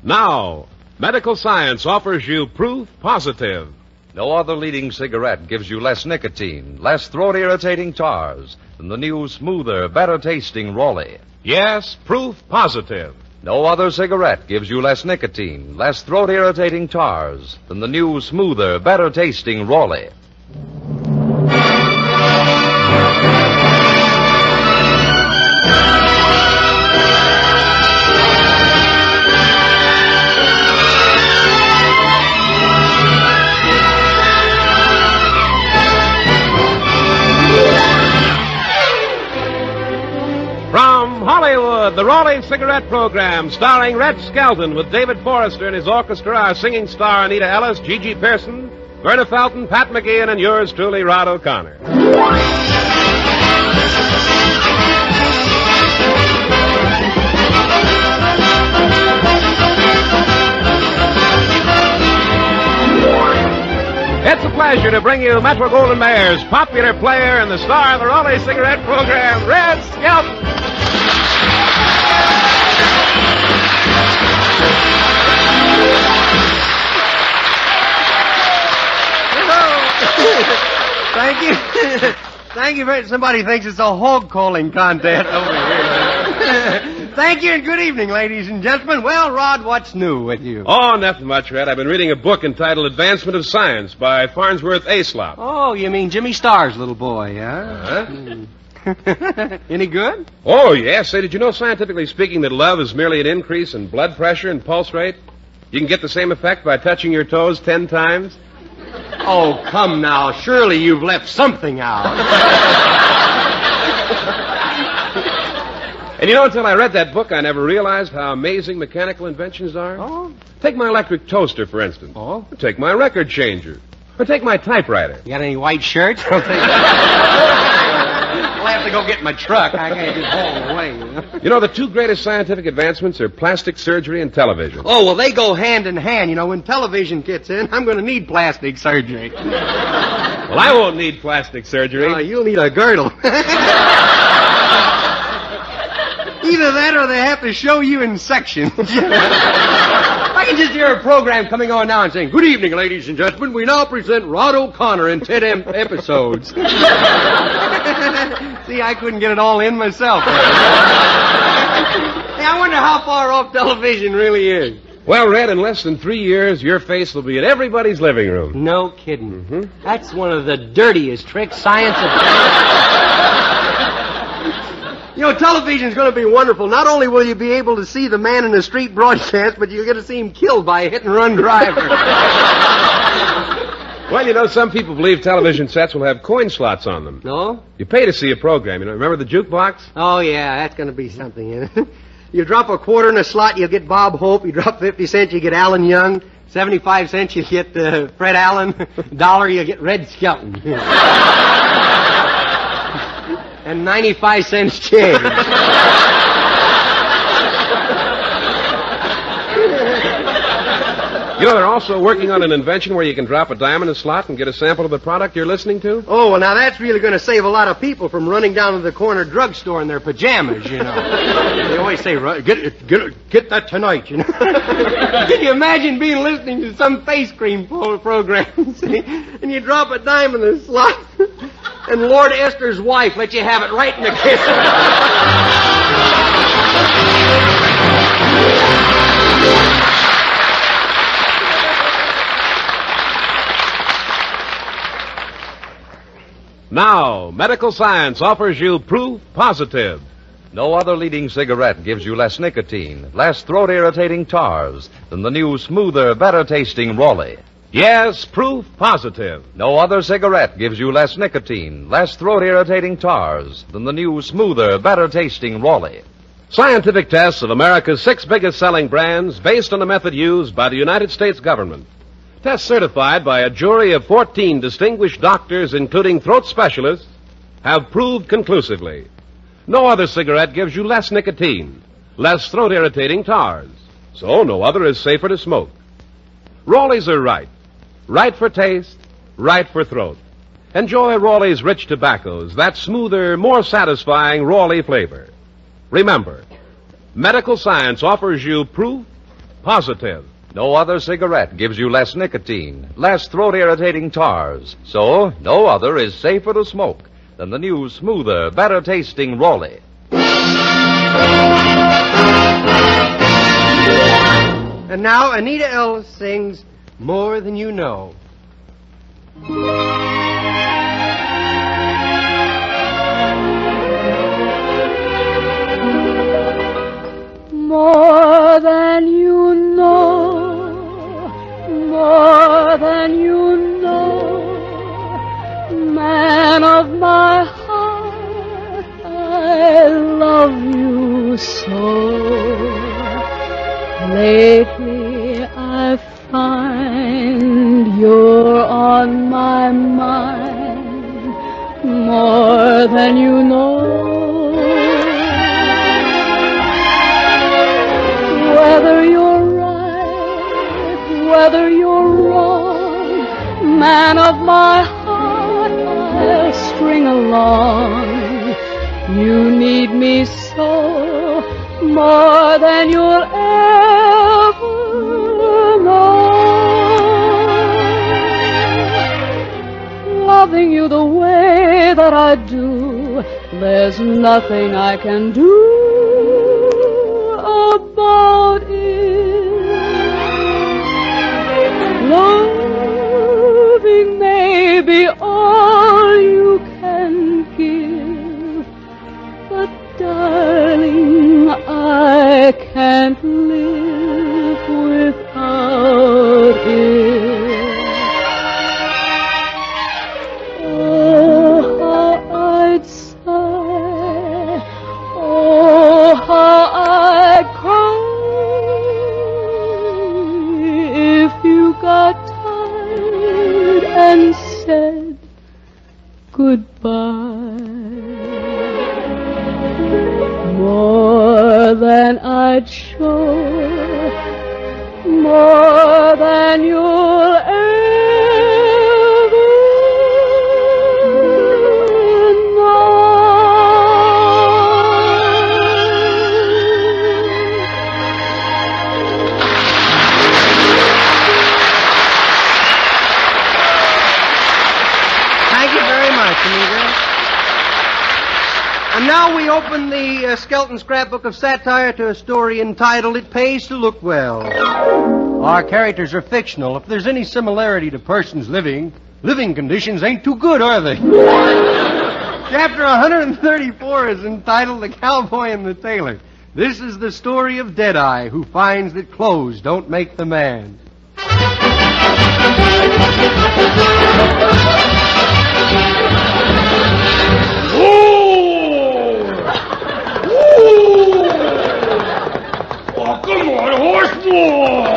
Now, medical science offers you proof positive. No other leading cigarette gives you less nicotine, less throat-irritating tars than the new, smoother, better-tasting Raleigh. Yes, proof positive. No other cigarette gives you less nicotine, less throat-irritating tars than the new, smoother, better-tasting Raleigh. From Hollywood, the Raleigh Cigarette Program, starring Red Skelton with David Forrester and his orchestra, our singing star Anita Ellis, Gigi Pearson, Verna Felton, Pat McGeehan, and yours truly, Rod O'Connor. It's a pleasure to bring you Metro-Goldwyn-Mayer's popular player and the star of the Raleigh Cigarette Program, Red Skelton. Thank you. Thank you very much. Somebody thinks it's a hog calling contest over here. Thank you and good evening, ladies and gentlemen. Well, Rod, what's new with you? Oh, nothing much, Red. I've been reading a book entitled Advancement of Science by Farnsworth Aslop. Oh, you mean Jimmy Starr's little boy, huh? Any good? Oh, yes. Say, did you know, scientifically speaking, that love is merely an increase in blood pressure and pulse rate? You can get the same effect by touching your toes 10 times. Oh, come now. Surely you've left something out. And you know, until I read that book, I never realized how amazing mechanical inventions are. Oh? Take my electric toaster, for instance. Oh? Or take my record changer. Or take my typewriter. You got any white shirts? I'll have to go get my truck. I can't just haul away, you know. You know, the two greatest scientific advancements are plastic surgery and television. Oh, well, they go hand in hand. You know, when television gets in, I'm going to need plastic surgery. Well, I won't need plastic surgery. You'll need a girdle. Either that or they have to show you in sections. I can just hear a program coming on now and saying, "Good evening, ladies and gentlemen. We now present Rod O'Connor in 10 episodes." See, I couldn't get it all in myself. Hey, I wonder how far off television really is. Well, Red, in less than 3 years, your face will be in everybody's living room. No kidding. Mm-hmm. That's one of the dirtiest tricks science has... You know, television's going to be wonderful. Not only will you be able to see the man in the street broadcast, but you'll get to see him killed by a hit-and-run driver. Well, you know, some people believe television sets will have coin slots on them. No? You pay to see a program, you know. Remember the jukebox? Oh, yeah, that's going to be something, you know. You drop a quarter in a slot, you'll get Bob Hope. You drop 50 cents, you get Alan Young. 75 cents, you get Fred Allen. $1, you get Red Skelton. And 95 cents change. You know, they're also working on an invention where you can drop a dime in a slot and get a sample of the product you're listening to. Oh, well, now that's really going to save a lot of people from running down to the corner drugstore in their pajamas, you know. They always say, get that tonight, you know. Can you imagine being listening to some face cream program, see, and you drop a dime in the slot, and Lord Esther's wife lets you have it right in the kiss. Now, medical science offers you proof positive. No other leading cigarette gives you less nicotine, less throat-irritating tars than the new, smoother, better-tasting Raleigh. Yes, proof positive. No other cigarette gives you less nicotine, less throat-irritating tars than the new, smoother, better-tasting Raleigh. Scientific tests of America's 6 biggest selling brands based on a method used by the United States government. Tests certified by a jury of 14 distinguished doctors, including throat specialists, have proved conclusively no other cigarette gives you less nicotine, less throat-irritating tars. So no other is safer to smoke. Raleigh's are right. Right for taste, right for throat. Enjoy Raleigh's rich tobaccos, that smoother, more satisfying Raleigh flavor. Remember, medical science offers you proof positive. No other cigarette gives you less nicotine, less throat-irritating tars. So, no other is safer to smoke than the new, smoother, better-tasting Raleigh. And now Anita Ellis sings More Than You Know. More than you know, more than you know, man of my heart, I love you so. Lately I find you're on my mind more than you know. Whether you're right, whether you're wrong, man of my heart, I'll string along. You need me so, more than you'll ever know. Loving you the way that I do, there's nothing I can do about it. Loving may be all you can give, but darling, I can't live without it. Oh, how I'd sigh, oh, how I'd cry if you got tired and said goodbye. More than I'd show, more than you'll ever Thank you very much, Anita. And now we open the Skelton Scrapbook of Satire to a story entitled It Pays to Look Well. Our characters are fictional. If there's any similarity to persons living conditions ain't too good, are they? Chapter 134 is entitled The Cowboy and the Tailor. This is the story of Deadeye, who finds that clothes don't make the man. Oh, come on, horse boy!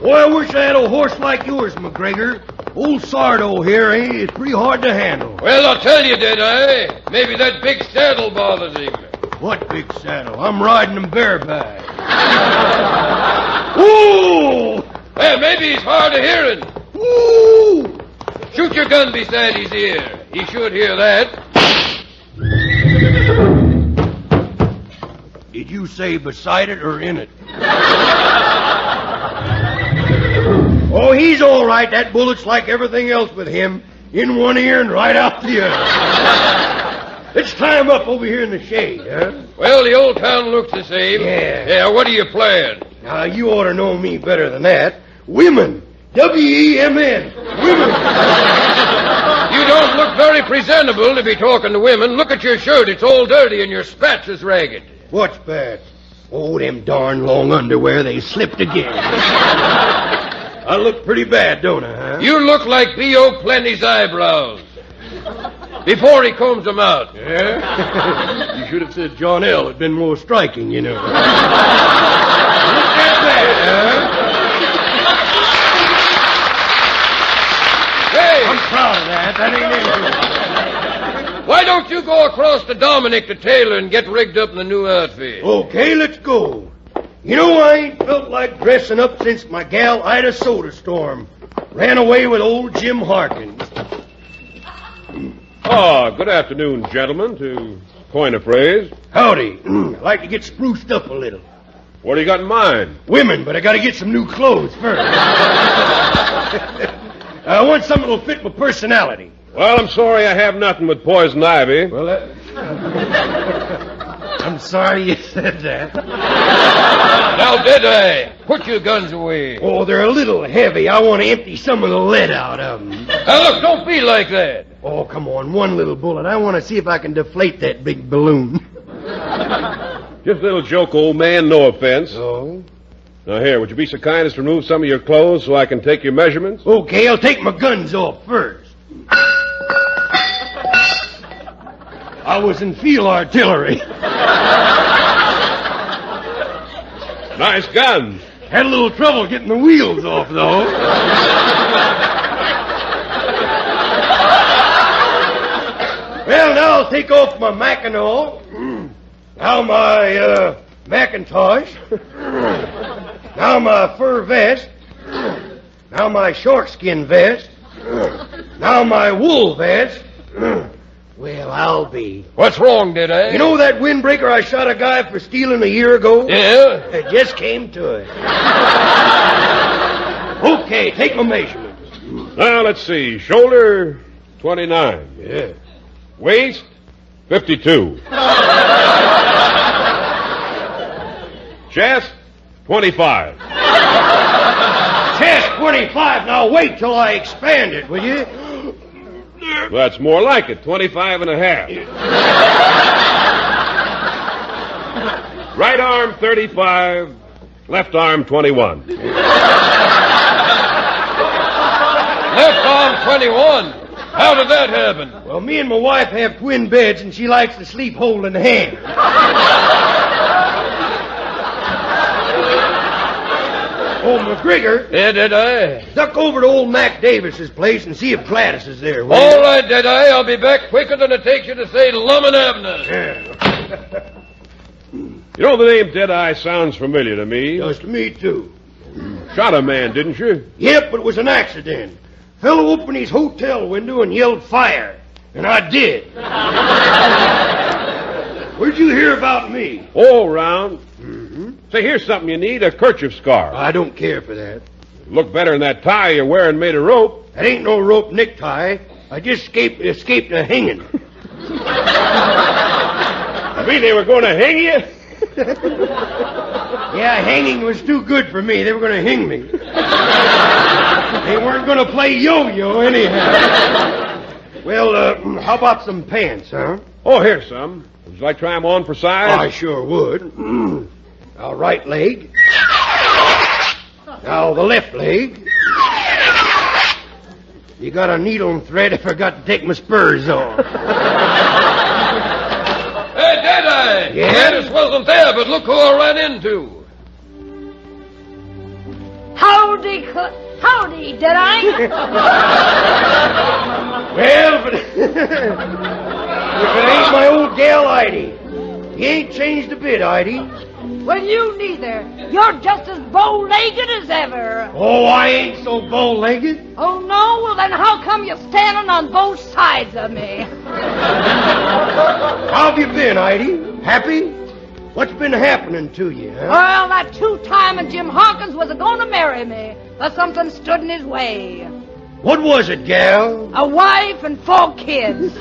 Boy, I wish I had a horse like yours, McGregor. Old Sardo here, it's pretty hard to handle. Well, I'll tell you, Deadeye. Maybe that big saddle bothers him. What big saddle? I'm riding him bareback. Ooh! Well, maybe he's hard of hearing. Ooh! Shoot your gun beside his ear. He should hear that. Did you say beside it or in it? Oh, he's all right. That bullet's like everything else with him. In one ear and right out the other. Let's tie him up over here in the shade, huh? Well, the old town looks the same. Yeah. What are you playing? Now, you ought to know me better than that. Women. W-E-M-N. Women. You don't look very presentable to be talking to women. Look at your shirt. It's all dirty and your spats is ragged. What's bad? Oh, them darn long underwear, they slipped again. I look pretty bad, don't I, huh? You look like B.O. Plenty's eyebrows. Before he combs them out. Yeah? You should have said John L. had been more striking, you know. Look at that, huh? Hey! I'm proud of that. That ain't anything. Why don't you go across to Dominic the tailor and get rigged up in the new outfit? Okay, let's go. You know, I ain't felt like dressing up since my gal Ida Soda Storm ran away with old Jim Harkin. Good afternoon, gentlemen, to coin a phrase. Howdy. I'd like to get spruced up a little. What do you got in mind? Women, but I gotta get some new clothes first. I want something that'll fit my personality. Well, I'm sorry I have nothing with poison ivy. Well, I'm sorry you said that. Now, Deadeye, put your guns away. Oh, they're a little heavy. I want to empty some of the lead out of them. Now, look, don't be like that. Oh, come on, one little bullet. I want to see if I can deflate that big balloon. Just a little joke, old man, no offense. Oh? Now, here, would you be so kind as to remove some of your clothes so I can take your measurements? Okay, I'll take my guns off first. I was in field artillery. Nice guns. Had a little trouble getting the wheels off, though. Well, now I'll take off my Mackinaw. Now my Macintosh. Now my fur vest. Now my short-skin vest. Now my wool vest. Well, I'll be. What's wrong, Deadeye? You know that windbreaker I shot a guy for stealing a year ago? Yeah? It just came to it. Okay, take my measurements. Now, let's see. Shoulder, 29. Yeah. Waist, 52. Chest, 25. Chest 25. Now wait till I expand it, will you? That's more like it, 25 and a half. Right arm, 35. Left arm, 21. Left arm 21. How did that happen? Well, me and my wife have twin beds, and she likes to sleep holding hands. Oh, McGregor. Yeah, Deadeye. Duck over to old Mac Davis's place and see if Gladys is there, will All you? right, Deadeye. I'll be back quicker than it takes you to say Lum and Abner. Yeah. You know, the name Deadeye sounds familiar to me. Just me, too. Shot a man, didn't you? Yep, but it was an accident. Fellow opened his hotel window and yelled fire. And I did. Where'd you hear about me? All around. Mm-hmm. Say, here's something you need, a kerchief scarf. I don't care for that. Look better than that tie you're wearing made of rope. That ain't no rope necktie. I just escaped a hanging. You mean they were going to hang you? Yeah, hanging was too good for me. They were going to hang me. They weren't going to play yo-yo anyhow. Well, how about some pants, huh? Oh, here's some. Would you like to try them on for size? I sure would. Now, right leg. Now, the left leg. You got a needle and thread. I forgot to take my spurs off. Hey, Deadeye! Yeah? Gladys wasn't there, but look who I ran into. Howdy, Deadeye. Well, if it ain't my old gal, Idy. He ain't changed a bit, Idy. Well, you neither. You're just as bow-legged as ever. Oh, I ain't so bow-legged. Oh, no? Well, then how come you're standing on both sides of me? How have you been, Idy? Happy? What's been happening to you, huh? Well, that two-timing Jim Hawkins was going to marry me, but something stood in his way. What was it, gal? A wife and 4 kids.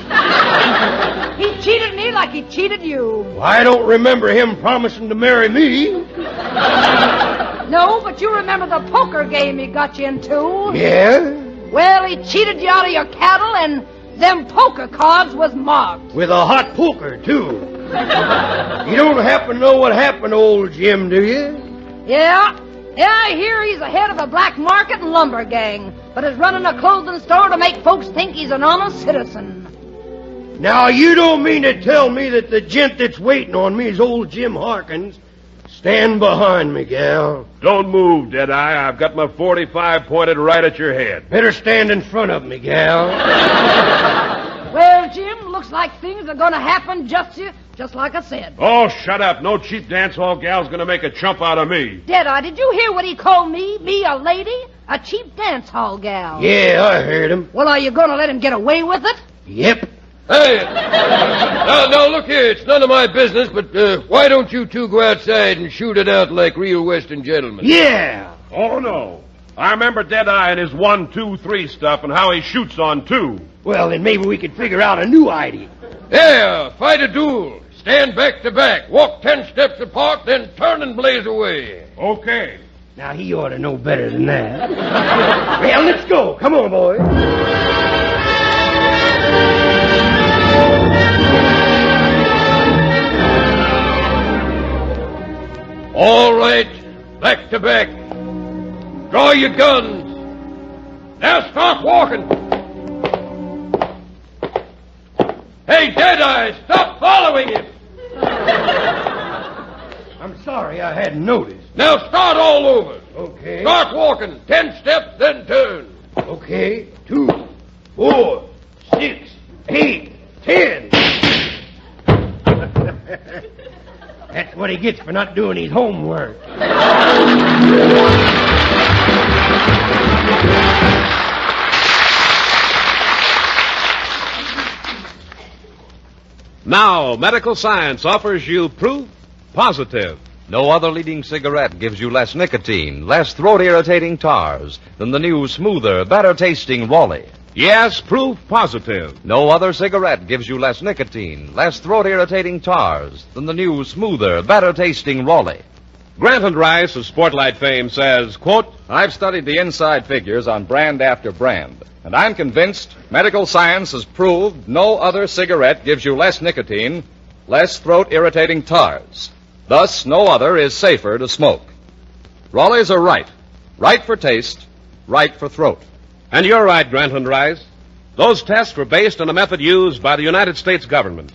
He cheated me like he cheated you. I don't remember him promising to marry me. No, but you remember the poker game he got you into. Yeah? Well, he cheated you out of your cattle, and them poker cards was marked. With a hot poker, too. You don't happen to know what happened to old Jim, do you? Yeah, I hear he's the head of a black market and lumber gang, but is running a clothing store to make folks think he's an honest citizen. Now, you don't mean to tell me that the gent that's waiting on me is old Jim Harkins. Stand behind me, gal. Don't move, Deadeye. I've got my 45 pointed right at your head. Better stand in front of me, gal. Well, Jim, looks like things are going to happen just like I said. Oh, shut up. No cheap dance hall gal's going to make a chump out of me. Deadeye, did you hear what he called me? Me, a lady? A cheap dance hall gal. Yeah, I heard him. Well, are you going to let him get away with it? Yep. Hey, now, look here. It's none of my business, but why don't you two go outside and shoot it out like real Western gentlemen? Yeah. Oh, no. I remember Deadeye and his 1, 2, 3 stuff and how he shoots on 2. Well, then maybe we could figure out a new idea. Yeah, fight a duel. Stand back to back. Walk 10 steps apart, then turn and blaze away. Okay. Now, he ought to know better than that. Well, let's go. Come on, boys. All right, back to back. Draw your guns. Now start walking. Hey, Deadeye, stop following him. I'm sorry, I hadn't noticed. Now start all over. Okay. Start walking. 10 steps, then turn. Okay. 2, 4, 6, 8, 10. That's what he gets for not doing his homework. Now, medical science offers you proof positive. No other leading cigarette gives you less nicotine, less throat-irritating tars than the new, smoother, better-tasting Raleigh. Yes, proof positive. No other cigarette gives you less nicotine, less throat-irritating tars than the new, smoother, better-tasting Raleigh. Grant and Rice of Sportlight fame says, quote, I've studied the inside figures on brand after brand, and I'm convinced medical science has proved no other cigarette gives you less nicotine, less throat-irritating tars. Thus, no other is safer to smoke. Raleighs are right. Right for taste, right for throat. And you're right, Grant and Rice. Those tests were based on a method used by the United States government.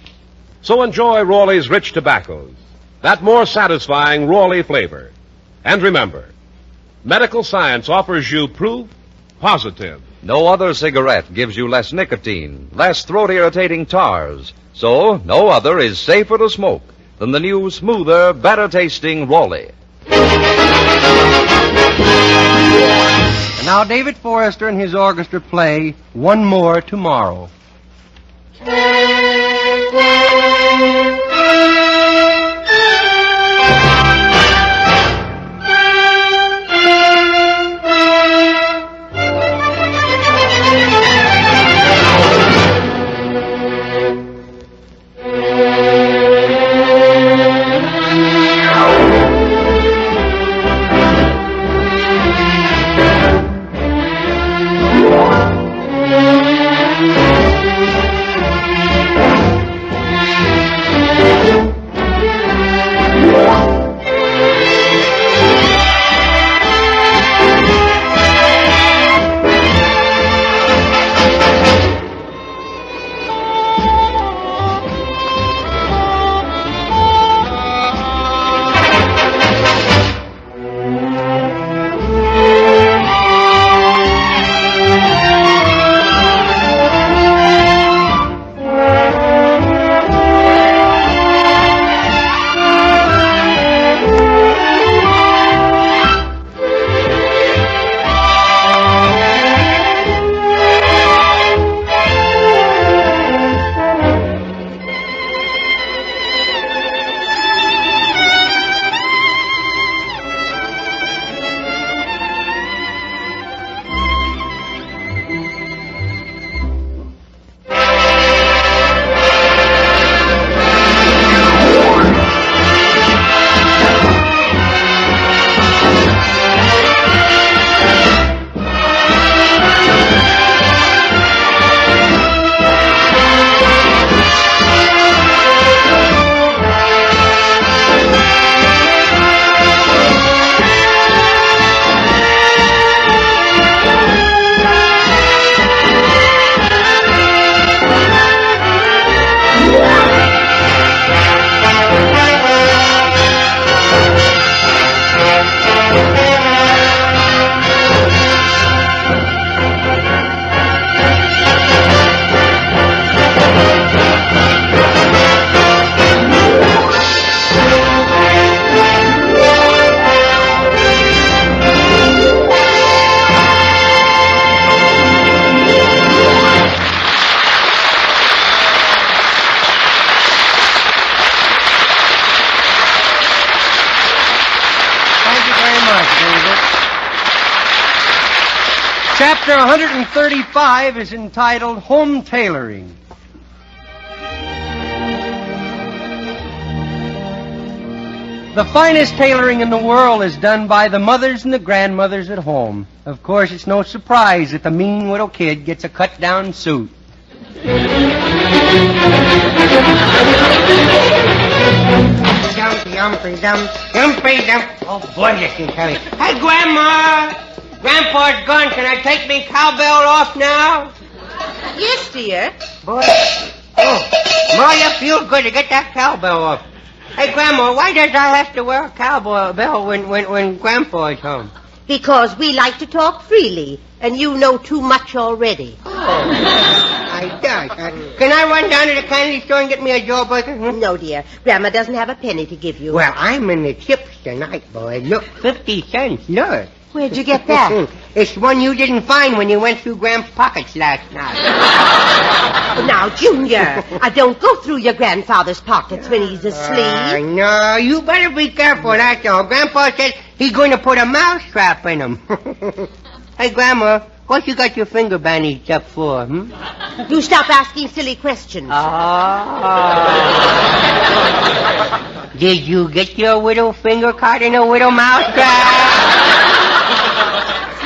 So enjoy Raleigh's rich tobaccos, that more satisfying Raleigh flavor. And remember, medical science offers you proof positive. No other cigarette gives you less nicotine, less throat-irritating tars. So, no other is safer to smoke than the new, smoother, better-tasting Raleigh. And now David Forrester and his orchestra play One More Tomorrow. Chapter 135 is entitled Home Tailoring. The finest tailoring in the world is done by the mothers and the grandmothers at home. Of course, it's no surprise that the mean little kid gets a cut-down suit. Oh, boy, this is heavy. Hey, Grandma! Grandpa's gone. Can I take me cowbell off now? Yes, dear. Boy. Oh, Ma, you feel good to get that cowbell off. Hey, Grandma, why does I have to wear a cowbell when Grandpa's home? Because we like to talk freely, and you know too much already. Oh, I don't. Can I run down to the candy store and get me a jawbreaker? No, dear. Grandma doesn't have a penny to give you. Well, I'm in the chips tonight, boy. Look, 50 cents. Look. Where'd you get that? It's one you didn't find when you went through Gramps' pockets last night. Now, Junior, don't go through your grandfather's pockets when he's asleep. No, you better be careful, that's all. Grandpa says he's going to put a mouse trap in him. Hey, Grandma, what you got your finger bandaged up for, You stop asking silly questions. Did you get your widow finger caught in a widow mouse trap?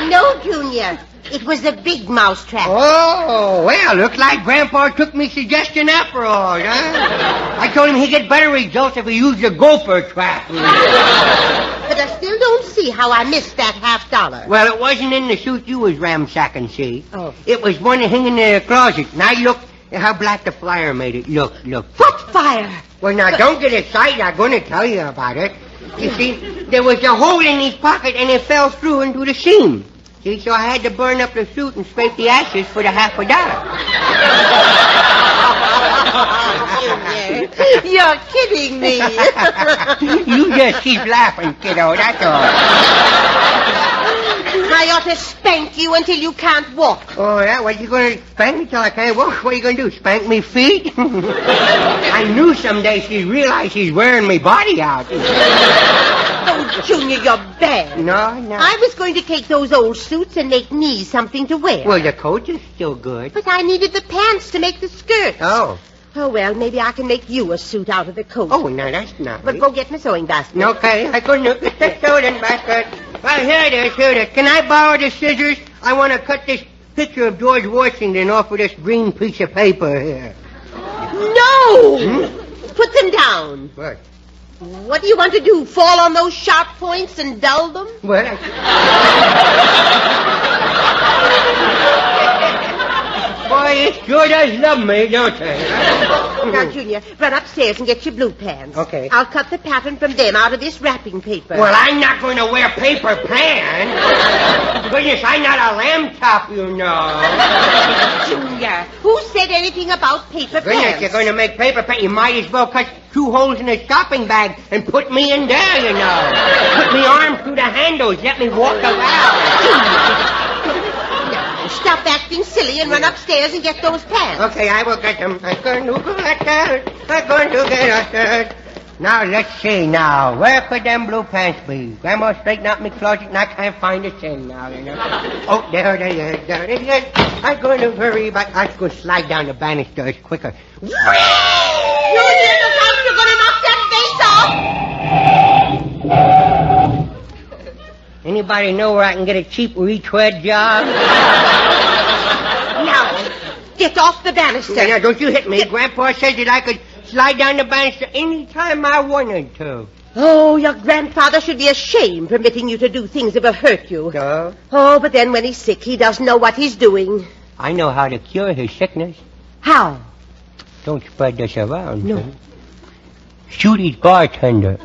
No, Junior. It was a big mouse trap. Oh, well, looks like Grandpa took me suggestion after all, huh? I told him he'd get better results if he used a gopher trap. But I still don't see how I missed that $50. Well, it wasn't in the suit you was ramsacking, see? Oh. It was one hanging in the closet. Now look at how black the flyer made it. Look. What fire? Well, now, don't get excited. I'm going to tell you about it. You see, there was a hole in his pocket, and it fell through into the seam. See, so I had to burn up the suit and scrape the ashes for the $50. You're kidding me. You just keep laughing, kiddo, that's all. I ought to spank you until you can't walk. Oh, yeah? What, you going to spank me till I can't walk? What are you going to do, spank me feet? I knew someday she'd realize she's wearing me body out. Oh, Junior, you're bad. No. I was going to take those old suits and make me something to wear. Well, the coat is still good. But I needed the pants to make the skirts. Oh. Oh, well, maybe I can make you a suit out of the coat. Oh, no, that's nice. But go get my sewing basket. Okay, I couldn't get the sewing basket. Well, here it is. Can I borrow the scissors? I want to cut this picture of George Washington off of this green piece of paper here. No! Put them down. What? What do you want to do, fall on those sharp points and dull them? Well, boy, it sure does love me, don't it? Now, Junior, run upstairs and get your blue pants. Okay. I'll cut the pattern from them out of this wrapping paper. Well, I'm not going to wear paper pants. Goodness, I'm not a lamb chop, you know. Junior, who said anything about paper Goodness, pants? you're going to make paper pants. You might as well cut 2 holes in a shopping bag and put me in there, you know. Put me arms through the handles. Let me walk around. Stop acting silly and run upstairs and get those pants. Okay, I will get them. I'm going to get them. Now, let's see now. Where could them blue pants be? Grandma straightened out my closet and I can't find it in now, you know. Oh, there it is. I'm going to hurry, but I'm going to slide down the banisters quicker. You little house, you're going to knock that face off. Anybody know where I can get a cheap retread job? Now, get off the banister. Okay, now, don't you hit me. Grandpa said that I could slide down the banister any time I wanted to. Oh, your grandfather should be ashamed permitting you to do things that will hurt you. So? Oh, but then when he's sick, he doesn't know what he's doing. I know how to cure his sickness. How? Don't spread this around. No. Son. Shoot his bartender.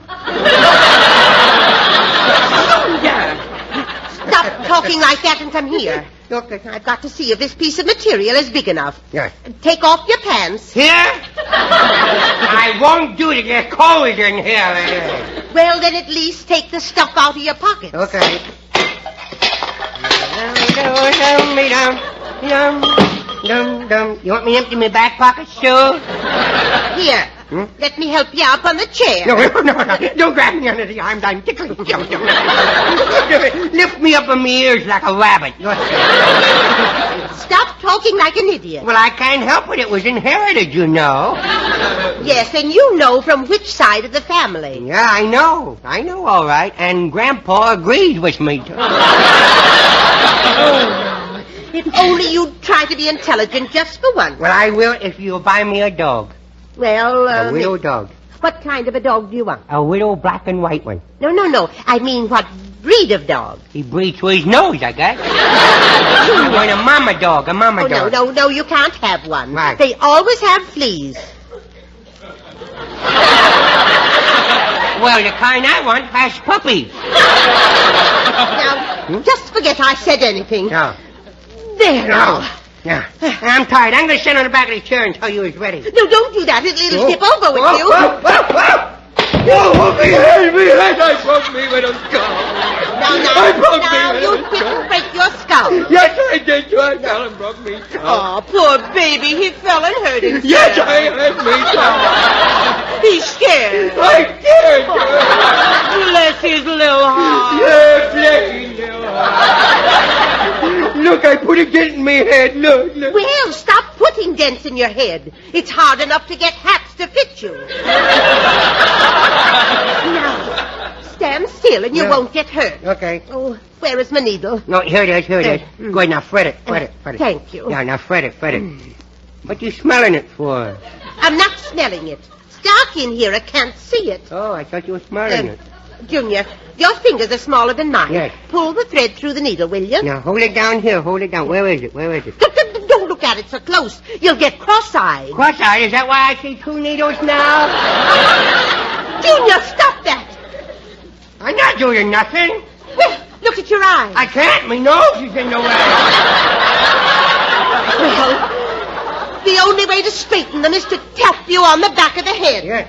Stop talking like that and come here. Look, I've got to see if this piece of material is big enough. Yes. Take off your pants. Here? I won't do it. There's cold in here. Well, then at least take the stuff out of your pockets. Okay. You want me to empty my back pockets, too? Here, Let me help you up on the chair. No, don't grab me under the arms. I'm tickling. Lift me up on my ears like a rabbit. Stop talking like an idiot. Well, I can't help it. It was inherited, you know. Yes, and you know from which side of the family. Yeah, I know. I know all right. And Grandpa agrees with me, too. If only you'd try to be intelligent just for once. Well, I will if you'll buy me a dog. Well, A widow dog. What kind of a dog do you want? A widow black and white one. No. I mean, what breed of dog? He breathes through his nose, I guess. You want a mama dog, dog. No, you can't have one. Right. They always have fleas. Well, the kind I want has puppies. Now, just forget I said anything. No. There now. Yeah. I'm tired. I'm going to sit on the back of the chair until you is ready. No, don't do that. It'll tip over with you. Oh, behave! I broke me with a skull. Now, you didn't break your skull. Yes, I did. I fell and broke me skull. Oh, poor baby. He fell and hurt himself. Yes, I had me skull. He's scared. I'm scared. Bless his little heart. Yeah, bless his little heart. Look, I put a dent in my head. Look. Well, stop putting dents in your head. It's hard enough to get hats to fit you. Now, stand still and you won't get hurt. Okay. Oh, where is my needle? No, here it is. Go ahead, now fret it. Thank you. Yeah, now fret it. What you smelling it for? I'm not smelling it. It's dark in here. I can't see it. Oh, I thought you were smelling it. Junior, your fingers are smaller than mine. Yes. Pull the thread through the needle, will you? Now, hold it down here. Hold it down. Where is it? Don't look at it so close. You'll get cross-eyed. Cross-eyed? Is that why I see two needles now? Junior, stop that. I'm not doing nothing. Well, look at your eyes. I can't. My nose is in the way. Well, the only way to straighten them is to tap you on the back of the head. Here.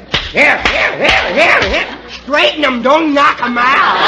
Straighten them. Don't knock them out.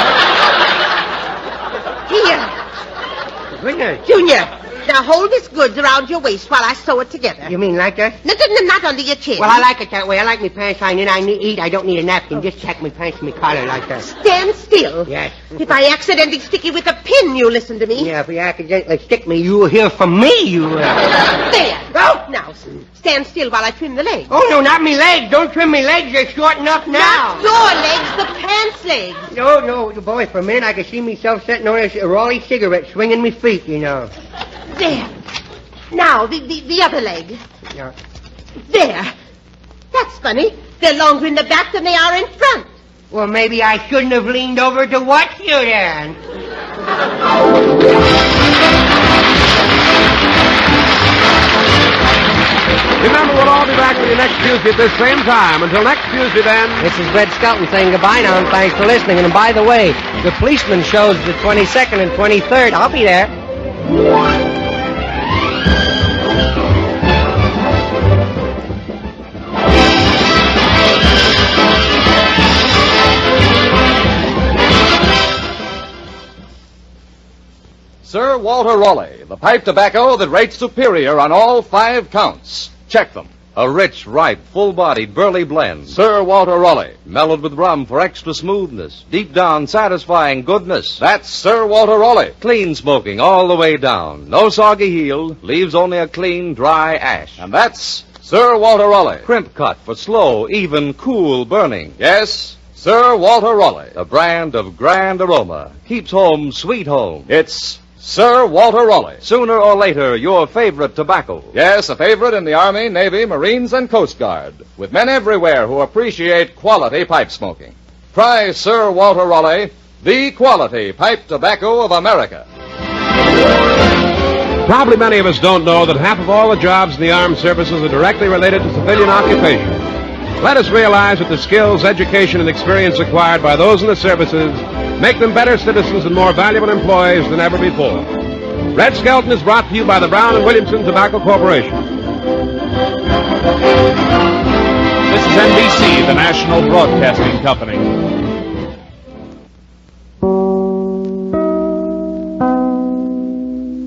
Here. Goodness. Junior, now hold this goods around your waist while I sew it together. You mean like that? No, not under your chin. Well, I like it that way. I like my pants on in. I eat. I don't need a napkin. Just check my pants and my collar like that. Stand still. Yes. If I accidentally stick you with a pin, you listen to me. Yeah, if you accidentally stick me, you will hear from me, There. Oh! Now, stand still while I trim the legs. Oh, no, not me legs. Don't trim me legs. They're short enough now. Not your legs, the pants legs. No, boy, for a minute I could see myself sitting on a Raleigh cigarette swinging me feet, you know. There. Now, the other leg. Yeah. There. That's funny. They're longer in the back than they are in front. Well, maybe I shouldn't have leaned over to watch you then. Remember, we'll all be back with you next Tuesday at this same time. Until next Tuesday, then. This is Red Skelton saying goodbye now, and thanks for listening. And by the way, the Policeman show's the 22nd and 23rd. I'll be there. Sir Walter Raleigh, the pipe tobacco that rates superior on all 5 counts. Check them. A rich, ripe, full-bodied, burly blend. Sir Walter Raleigh. Mellowed with rum for extra smoothness. Deep down, satisfying goodness. That's Sir Walter Raleigh. Clean smoking all the way down. No soggy heel. Leaves only a clean, dry ash. And that's Sir Walter Raleigh. Crimp cut for slow, even, cool burning. Yes, Sir Walter Raleigh. A brand of grand aroma. Keeps home sweet home. It's Sir Walter Raleigh. Sooner or later, your favorite tobacco. Yes, a favorite in the Army, Navy, Marines, and Coast Guard, with men everywhere who appreciate quality pipe smoking. Try Sir Walter Raleigh, the quality pipe tobacco of America. Probably many of us don't know that half of all the jobs in the armed services are directly related to civilian occupation. Let us realize that the skills, education, and experience acquired by those in the services make them better citizens and more valuable employees than ever before. Red Skelton is brought to you by the Brown & Williamson Tobacco Corporation. This is NBC, the national broadcasting company.